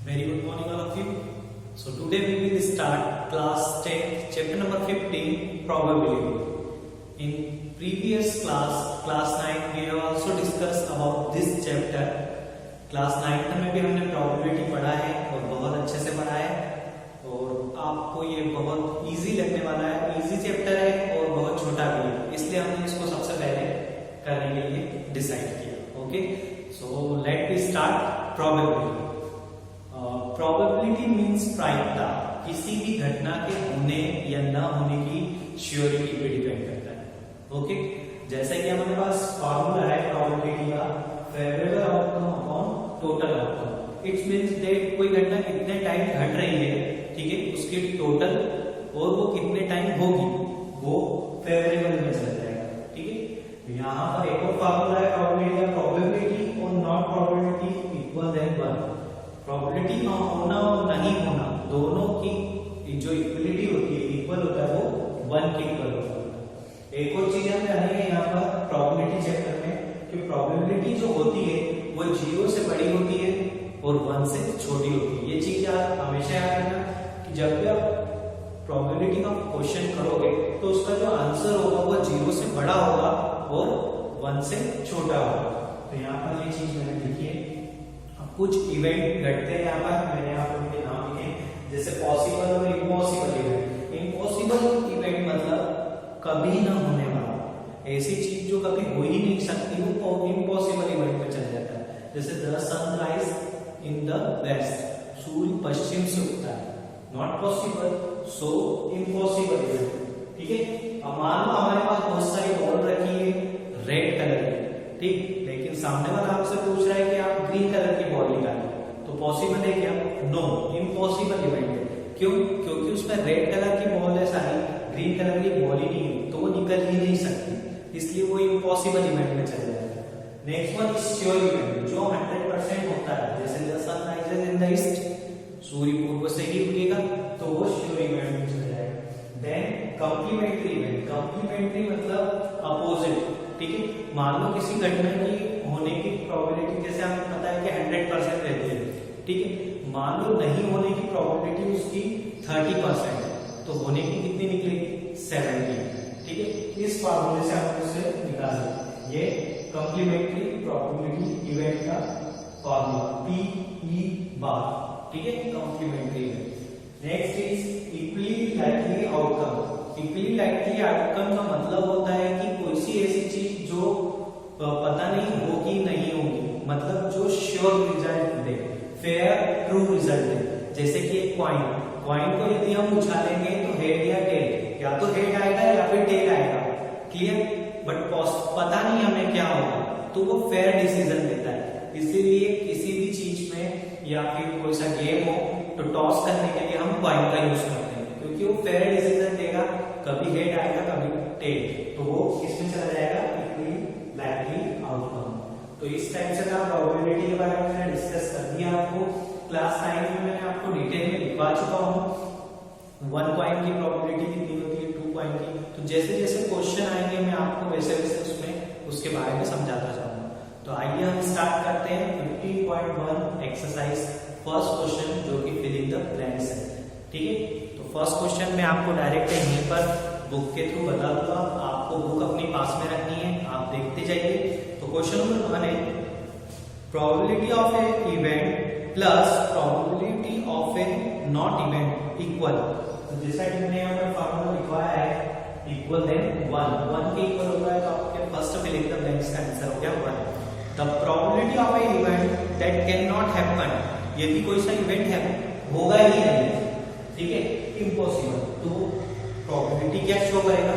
Very good morning all of you. So today we will start class 10 chapter number 15 probability. In previous class 9 we have also discussed about this chapter. Class 9 में भी हमने probability पढ़ा है और बहुत अच्छे से पढ़ा है और आपको ये बहुत easy लगने वाला है. easy chapter है और बहुत छोटा भी है, इसलिए हमने इसको सबसे पहले करने के लिए डिसाइड किया. Okay, so let me start probability. Probability means प्रायिकता, किसी भी घटना के होने या न होने की श्योरिटी पे डिपेंड करता है. ओके, जैसा कि हमारे पास फॉर्मूला है प्रोबेबिलिटी का, favourable outcome upon total outcome. It's means that कोई घटना कितने टाइम घट रही है, ठीक है, उसकी टोटल और वो कितने टाइम होगी वो फेवरेबल में चला जाएगा. ठीक है, यहाँ पर एक और फॉर्मूला है प्रोबेबिलिटी का, प्रोबेबिलिटी और not probability equal then 1. Probability का होना और नहीं होना दोनों की जो इक्वलिटी होती है, इक्वल होता है, वो 1 के इक्वल होता है. एक और चीज हम जानेंगे यहाँ पर प्रोबेबिलिटी चैप्टर में कि प्रोबेबिलिटी जो होती है वो 0 से बड़ी होती है और 1 से छोटी होती है. ये चीज आप हमेशा याद रखना कि जब भी आप प्रोबेबिलिटी का क्वेश्चन करोगे तो उसका जो आंसर होगा वो 0 से बड़ा होगा और 1 से छोटा होगा. तो यहाँ पर ये चीज मैंने लिखी है. कुछ इवेंट घटते हैं यहाँ पर, मैंने यहाँ पर उनके नाम लिखे, जैसे पॉसिबल और इम्पॉसिबल इवेंट. इम्पॉसिबल इवेंट मतलब कभी ना होने वाला, ऐसी चीज जो कभी हो ही नहीं सकती वो इम्पॉसिबल इवेंट में चल जाता है. जैसे the sunrise in the west, सूर्य पश्चिम से उगता है, not possible, so impossible event. ठीक है, अब मान लो हमारे पास बहुत सारी बॉल रखी है रेड कलर की, ठीक, लेकिन सामने वाला आपसे पूछ रहा है कि आप ग्रीन कलर की बॉल निकालिए, तो पॉसिबल है क्या? नो, इम्पॉसिबल इवेंट है. क्यों? क्योंकि उसमें रेड कलर की बॉल है सारी, ग्रीन कलर की बॉल ही नहीं है, तो वो निकल ही नहीं सकती, इसलिए वो इम्पॉसिबल इवेंट में चला जाएगा. Next one is sure event, जो 100% होता है, जैसे the sun rises in the east, सूर्य पूर्व से ही उगेगा, तो वो श्योर इवेंट में चला जाएगा. देन कॉम्प्लीमेंट्री इवेंट, कॉम्प्लीमेंट्री मतलब अपोजिट. ठीक है, मान लो किसी घटना की होने की प्रोबेबिलिटी, जैसे हमें पता है कि 100% रहती है, ठीक है, मान लो नहीं होने की प्रोबेबिलिटी उसकी 30% है, तो होने की कितनी निकलेगी? 70. ठीक है, इस फार्मूले से हम उसे निकाल सकते. ये कॉम्प्लीमेंट्री प्रोबेबिलिटी इवेंट का फार्मूला PE बार. ठीक है, complementary event. Next is equally likely outcome. Equally likely outcome का मतलब होता है कि कोई सी ऐसी चीज जो पता नहीं होगी नहीं होगी, मतलब जो श्योर रिजल्ट दे, फेयर ट्रू रिजल्ट दे. जैसे कि एक कॉइन को यदि हम उछालेंगे तो हेड या टेल, या तो हेड आएगा या फिर टेल आएगा, क्लियर, बट पता नहीं हमें क्या होगा, तो वो फेयर डिसीजन देता है. इसीलिए किसी भी चीज में या फिर कोई सा गेम हो तो टॉस करने के लिए हम कॉइन का यूज करते हैं, क्योंकि वो फेयर डिसीजन देगा, कभी हेड आएगा कभी टेल, तो वो किसमें चला जाएगा? Equally likely outcome. तो इस टाइप से मैं प्रोबेबिलिटी के बारे में मैंने डिस्कस कर दिया. आपको क्लास 9 में मैंने आपको डिटेल में लिखवा चुका हूँ. 1 कॉइन की प्रोबेबिलिटी कितनी होती है, 2 कॉइन की. तो जैसे जैसे क्वेश्चन आएंगे मैं आपको वैसे वैसे उसमें उसके बारे में समझाता जाऊंगा. तो आइए हम स्टार्ट करते हैं 15.1 एक्सरसाइज फर्स्ट क्वेश्चन, जो कि फिलिंग द ब्लैंक्स है. ठीक है, तो फर्स्ट क्वेश्चन में आपको डायरेक्ट यहीं पर बुक के थ्रू बता दूंगा, आपको बुक अपनी पास में रखनी है, आप देखते जाइए. तो क्वेश्चन नंबर 1 है probability of a event plus probability of A not event equal. तो जैसा कि मैंने यहाँ पर फॉर्मूला लिखवाया है, इक्वल देन 1 के इक्वल होता है, तो आपके फर्स्ट फिलिंग द ब्लैंक्स का आंसर हो गया 1. The probability of a event that can not happen, यदि कोई सा इवेंट है होगा ही नहीं, ठीक है, इम्पॉसिबल, तो प्रोबेबिलिटी क्या शो करेगा?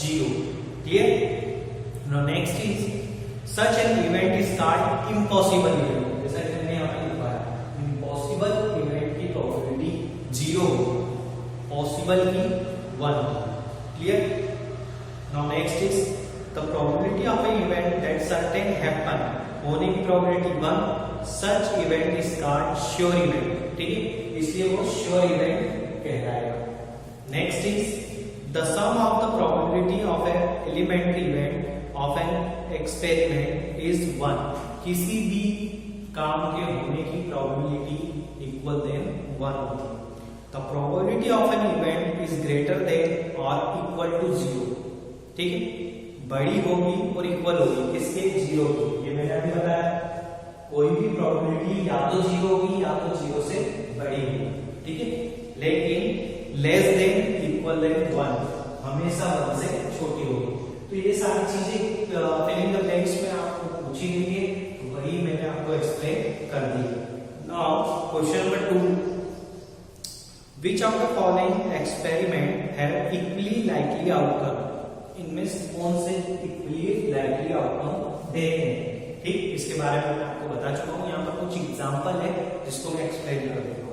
0. Clear. Now next is such an event is called impossible event. जैसा कि मैंने यहाँ पे लिखा है, इम्पॉसिबल इवेंट की प्रोबेबिलिटी 0, पॉसिबल की 1. Clear. Now next is the probability of a event that certain happen, होने की probability 1, such event is called sure event. ठीक है, इसलिए वो श्योर इवेंट कहलाएगा. Next is the sum of the probability of a elementary event of an experiment is 1. किसी भी काम के होने की प्रोबेबिलिटी इक्वल देन 1 होती है। The probability of N event is greater than और इक्वल टू 0। ठीक है, बड़ी होगी और इक्वल होगी किसके? 0 की। ये मैंने अभी बताया, कोई भी प्रोबेबिलिटी या तो 0 होगी या तो 0 से बड़ी होगी। ठीक है, लेकिन लेस देन इक्वल देन 1 हमेशा 1 से छोटी होगी। तो ये सारी चीजें फिलिंग द ब्लैंक्स में आपको पूछी गई है, तो वही मैंने आपको एक्सप्लेन कर दी। Now question number 2, which of the following experiment have equally likely outcome? इनमें से कौन से इक्वली लाइकली आउटकम देते हैं? ठीक, इसके बारे में मैं आपको बता चुका हूं। यहाँ पर कुछ एग्जांपल है जिसको मैं एक्सप्लेन कर देता हूं।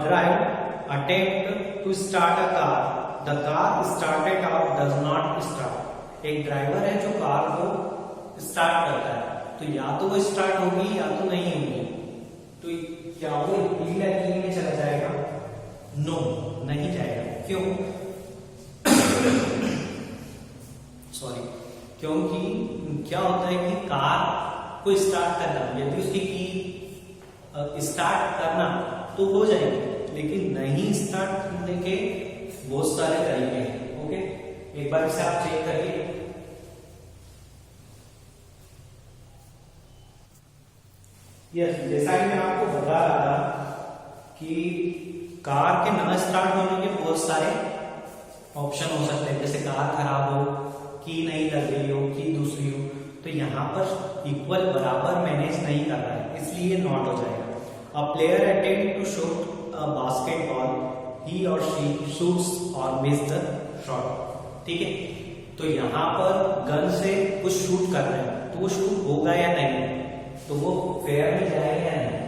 Drive attempt to start a car, the car started out does not start. एक ड्राइवर है जो कार को स्टार्ट करता है, तो या तो वो स्टार्ट होगी या तो नहीं होगी। तो क्या वो इक्वली लाइकली में चला जाएगा? नो, नहीं जाएगा। क्यों? सॉरी, क्योंकि क्या होता है कि कार को स्टार्ट करना, यदि उसकी की स्टार्ट करना तो हो जाएगी, लेकिन नहीं स्टार्ट करने के बहुत सारे तरीके हैं। ओके, एक बार इसे आप चेक करिए। यस, जैसा कि मैं आपको बता रहा था कि कार के ना स्टार्ट होने के बहुत सारे ऑप्शन हो सकते हैं, जैसे कार खराब हो, की नहीं लग रही हो, की दूसरी हो। तो यहाँ पर इक्वल बराबर मैनेज नहीं कर रहा है, इसलिए नॉट हो जाएगा। A player attempt to shoot a basketball, he और शी शूट्स और मिस द शॉट। ठीक है, तो यहाँ पर गन से कुछ शूट कर रहे हैं, तो वो शूट होगा या नहीं, तो वो फेयर में जाएगा या नहीं?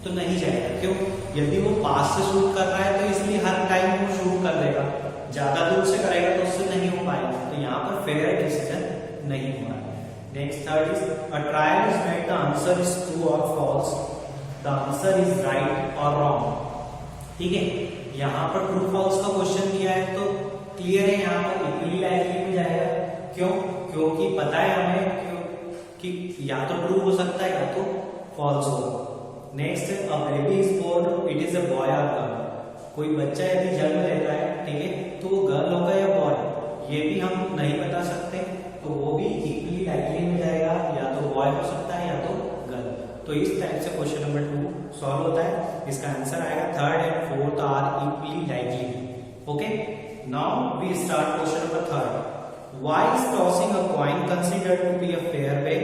तो नहीं जाएगा। क्यों? यदि वो पास से शूट कर रहा है तो इसलिए हर टाइम वो शूट कर देगा, ज्यादा दूर से करेगा तो उससे नहीं हो पाएगा। तो यहाँ पर फेयर डिसीजन नहीं हुआ है। Next, third is a trial is made, the answer is true और false, the answer is right और रॉन्ग। ठीक है, यहाँ पर ट्रू फॉल्स का क्वेश्चन दिया है, तो क्लियर है यहाँ पर इक्वली लाइकली में जाएगा। क्यों? क्योंकि पता है हमें कि या तो ट्रू हो सकता है या तो फॉल्स होगा। Next, a baby is born, it is a boy और गर्ल। कोई बच्चा यदि जन्म लेता है, ठीक है, तो वो गर्ल होगा या बॉय, ये भी हम नहीं बता सकते, तो वो भी इक्वली लाइकली में जाएगा, या तो बॉय हो सकता है या तो गर्ल। तो इस टाइप से क्वेश्चन नंबर 2 सॉल्व होता है। इसका आंसर आएगा third and fourth are equally likely. Okay, now we start question number third. Why is tossing a coin considered to be a fair way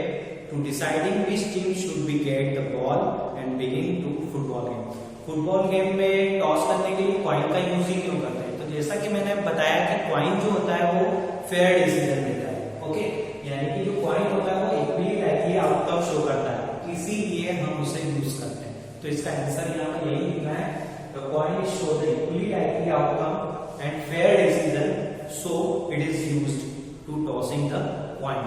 to deciding which team should be get the ball and begin to football game? Football game में toss करने के लिए coin का use ही क्यों करते हैं? तो जैसा कि मैंने बताया कि कॉइन जो होता है वो फेयर डिसीजन देता है। ओके, यानी कि जो कॉइन होता है वो इक्वली लाइकली आउटकम शो करता है, इसीलिए हम उसे यूज करते हैं। तो इसका आंसर यहाँ पर यही लिखना है, the coin is show the equally likely outcome and fair decision, so it is used to tossing the coin.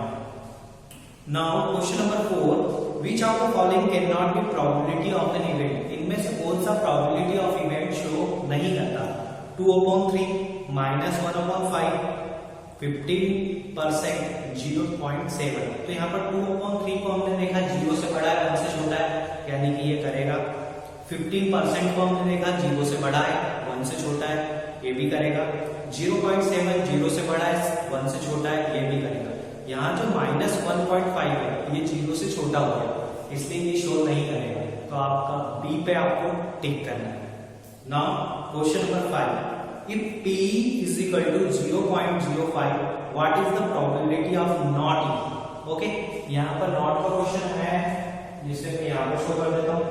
Now question number 4, which of the following cannot be probability of an event? इनमें से कौन सा probability of event show नहीं करता? 2/3, -1/5, 15%, 0.7। तो यहाँ पर 2/3 को हमने देखा 0 से बड़ा है, 1 से छोटा है, यानी कि ये करेगा। 15% को हमने देखा 0 से बड़ा है, 1 से छोटा है, ये भी करेगा। 0.7 0 से बड़ा है, 1 से छोटा है, ये भी करेगा। यहाँ जो -1.5 है ये 0 से छोटा हो गया, इसलिए ये शो नहीं करेगा। तो आपका बी पे आपको टिक करना है। Now question number 5, if P is equal to 0.05, what is the probability of not E? Okay, यहाँ पर नॉट का क्वेश्चन है, जिसे मैं यहाँ पर शो कर देता हूँ।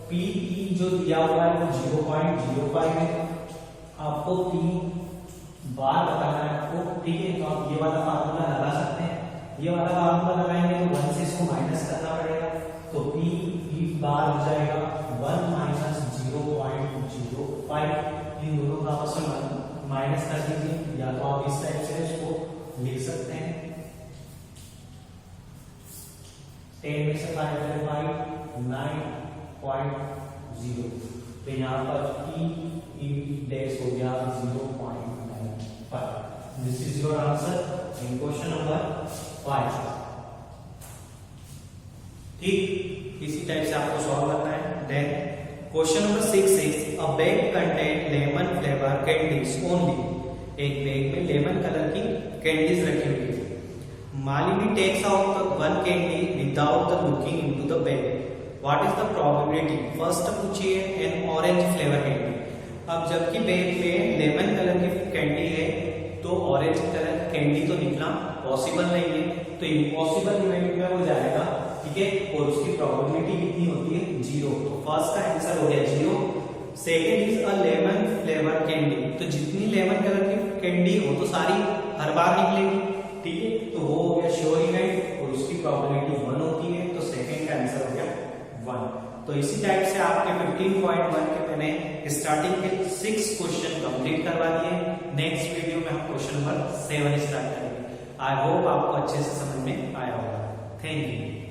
P जो दिया हुआ है वो 0.05 है, आपको P बार बताना है आपको। ठीक है, तो आप ये वाला फार्मूला लगा सकते हैं। ये वाला फार्मूला लगाएंगे तो 1 से इसको माइनस करना पड़ेगा, तो P बार हो जाएगा 1 - 0.05। इन दोनों का आपस में माइनस कर दीजिए, या तो आप इस टाइप से इसको लिख सकते हैं। 10 में से 5 5 9.0, तो यहाँ पर E डैश हो गया 0.95। This is your answer in question number 5। ठीक, इसी टाइप से आपको सॉल्व करना है। Then question number 6 is a bag contain lemon flavour candies only. एक बैग में लेमन कलर की कैंडीज रखी हुई है। Malini takes out the one candy without the looking into the bag, what is the probability? First पूछिए an orange flavour candy. अब जबकि bag में लेमन कलर की कैंडी है तो ऑरेंज कलर कैंडी तो निकलना पॉसिबल नहीं है, तो इम्पॉसिबल इवेंट में वो जाएगा, ठीक है। और उसकी प्रोबेबिलिटी कितनी होती है? 0। तो फर्स्ट का आंसर हो गया 0। Second is a lemon flavour candy, तो जितनी लेमन कलर की कैंडी हो तो सारी हर बार निकलेगी, ठीक है। तो वो हो गया श्योर इवेंट और उसकी प्रोबेबिलिटी 1 होती है, तो सेकेंड का आंसर हो गया 1। तो इसी टाइप से आपके 15.1 के मैंने स्टार्टिंग के 6 क्वेश्चन कंप्लीट करवा दिए। नेक्स्ट वीडियो में हम क्वेश्चन नंबर 7 स्टार्ट करेंगे। आई होप आपको अच्छे से समझ में आया होगा। Thank you.